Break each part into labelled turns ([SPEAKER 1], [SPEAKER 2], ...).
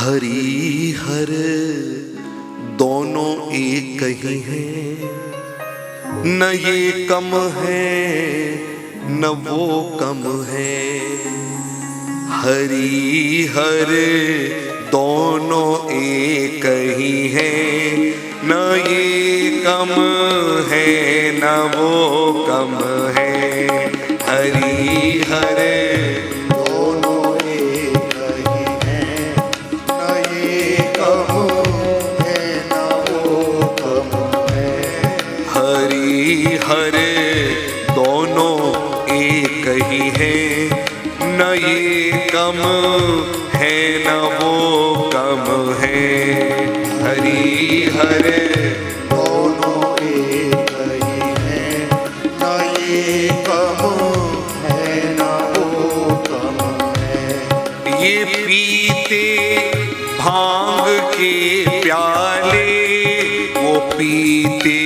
[SPEAKER 1] हरि हर दोनों एक ही हैं, न ये कम है न वो कम है। हरि हर दोनों एक ही हैं, न ये कम है न वो कम है। हरि हर हर दोनों एक ही हैं, न ये कम है न वो कम है। हरि हर
[SPEAKER 2] दोनों एक ही हैं, न ये कम है न वो कम है।
[SPEAKER 1] ये पीते भांग के प्याले, वो पीते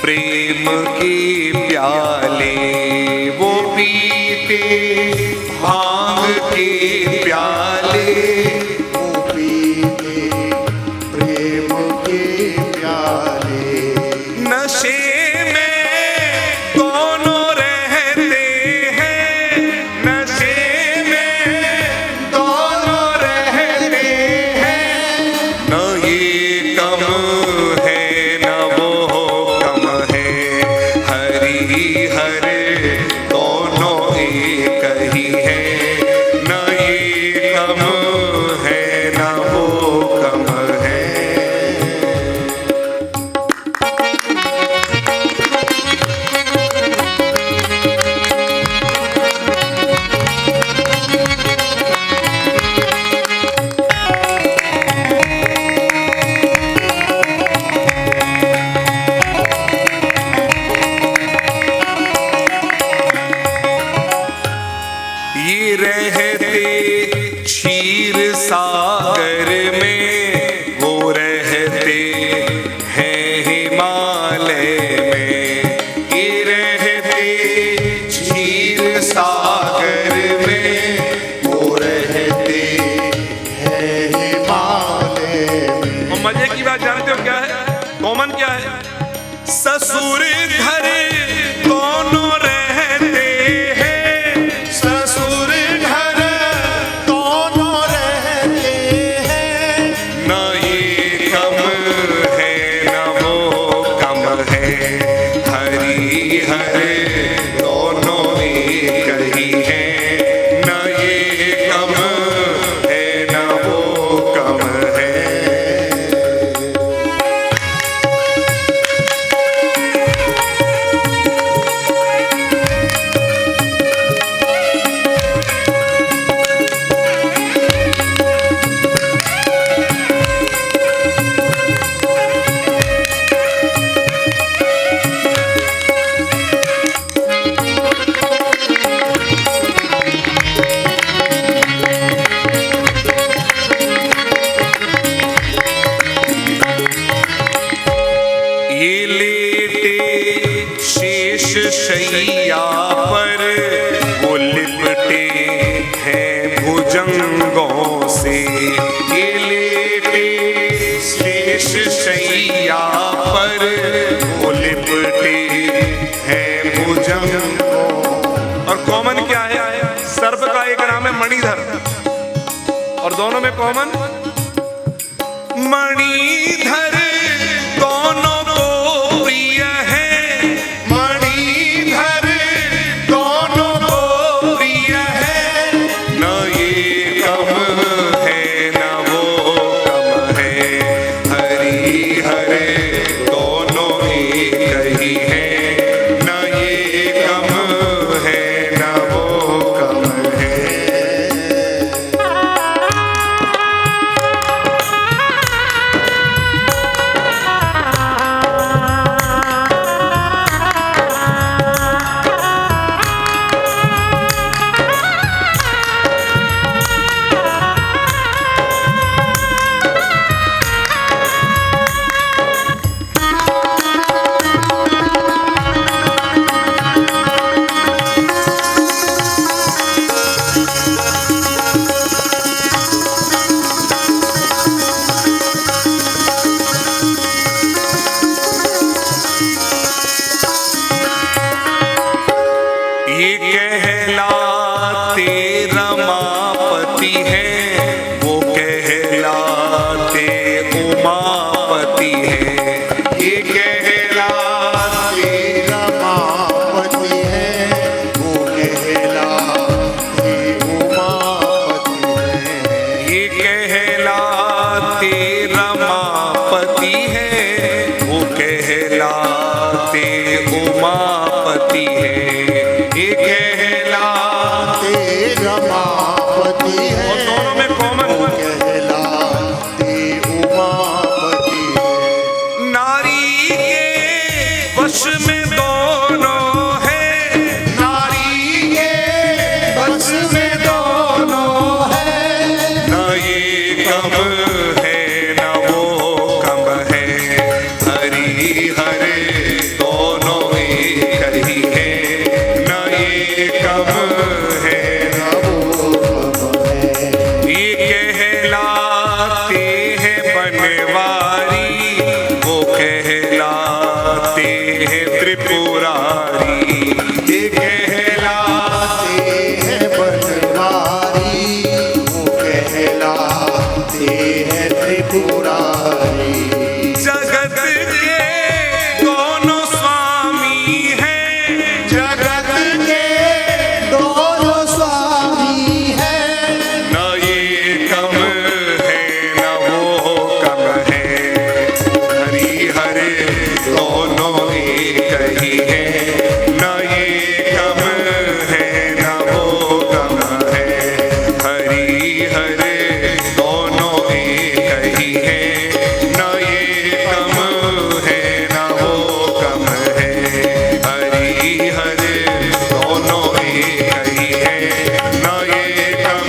[SPEAKER 1] प्रेम के प्याले। वो पीते भांग के प्याले,
[SPEAKER 2] वो पीते प्रेम के प्याले।
[SPEAKER 1] नशे में दोनों रहते हैं, नशे में दोनों रहते हैं। न ये कम है न वो कम है। हरि हर दोनों एक ही हैं, न ये कम है न वो कम है। ये रहते क्षीर सागर में, वो रहते हैं हिमालय में। ये रहते क्षीर सागर में,
[SPEAKER 2] वो रहते हैं हिमालय में।
[SPEAKER 1] और मजे की बात जानते हो क्या है? कॉमन क्या है? ससुर घर दोनों रहते हैं, ससुर घर
[SPEAKER 2] दोनों रहते हैं,
[SPEAKER 1] न ये कम है न वो कम है। हरि हर दोनों एक ही हैं, न ये कम है न वो कम है। ये लेटे शेष शैया पर, वो लिपटे हैं भुजंगों से। ये लेटे शेष शैया पर, वो लिपटे हैं भुजंगों। और कॉमन क्या है? सर्प का एक नाम है मणिधर, और दोनों में कॉमन मणिधर दोनों को प्रिय है। मणिधर दोनों को प्रिय है, न ये कम है न वो कम है। हरि हर दोनों एक ही हैं, न ये कम है न वो कम है। रमापति हैं वो कहलाते उमापति हैं। ये कहलाते
[SPEAKER 2] रमापति है, वो कहलाते उमापति है।
[SPEAKER 1] ये कहलाते रमापति हैं वो कहलाते उमापति हैं। ये कहलाते
[SPEAKER 2] रमापति है,
[SPEAKER 1] और दोनों में कॉमन
[SPEAKER 2] वो कहलाते उमापति है।
[SPEAKER 1] नारी के वश में दोनों है।
[SPEAKER 2] नारी के बस में दोनों है,
[SPEAKER 1] न ये कम है न वो कम है। हरि हरे दोनों एक ही है। न ये कम है न ये कहलाते हैं बनवारी वो कहलाते हैं त्रिपुरारी। ये कहलाते
[SPEAKER 2] है बनवारी, वो कहलाते हैं त्रिपुरारी।
[SPEAKER 1] जगत के दोनों स्वामी हैं।
[SPEAKER 2] जगत के दोनों स्वामी हैं,
[SPEAKER 1] न ये कम है न वो कम है। हरि हरे दोनों एक ही है। न ये कम है न वो कम है। हरि हरे दोनों एक ही है। न ये कम है न वो कम है। हरि हरे दोनों एक ही है। न ये कम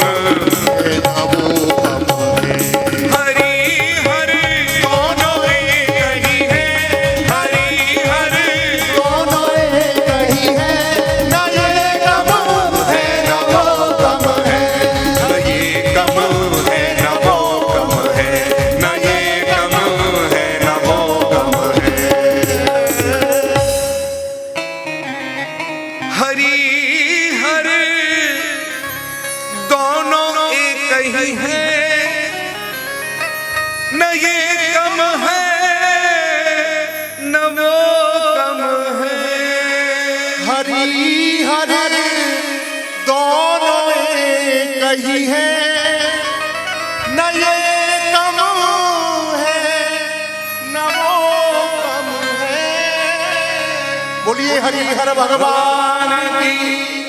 [SPEAKER 1] हरि हरे दोनों एक ही है। हरि हरे
[SPEAKER 2] दोनों एक ही है, न ये कम है न वो कम है।
[SPEAKER 1] न ये कम है न वो कम है। न ये कम है न वो कम है। हरि हरे दोनों एक ही है। न ये कम है न वो कम है।
[SPEAKER 2] हरि हरि दोनों एक ही है, न ये कम है न वो कम है। बोलिए हरि हर भगवान
[SPEAKER 1] भगवान की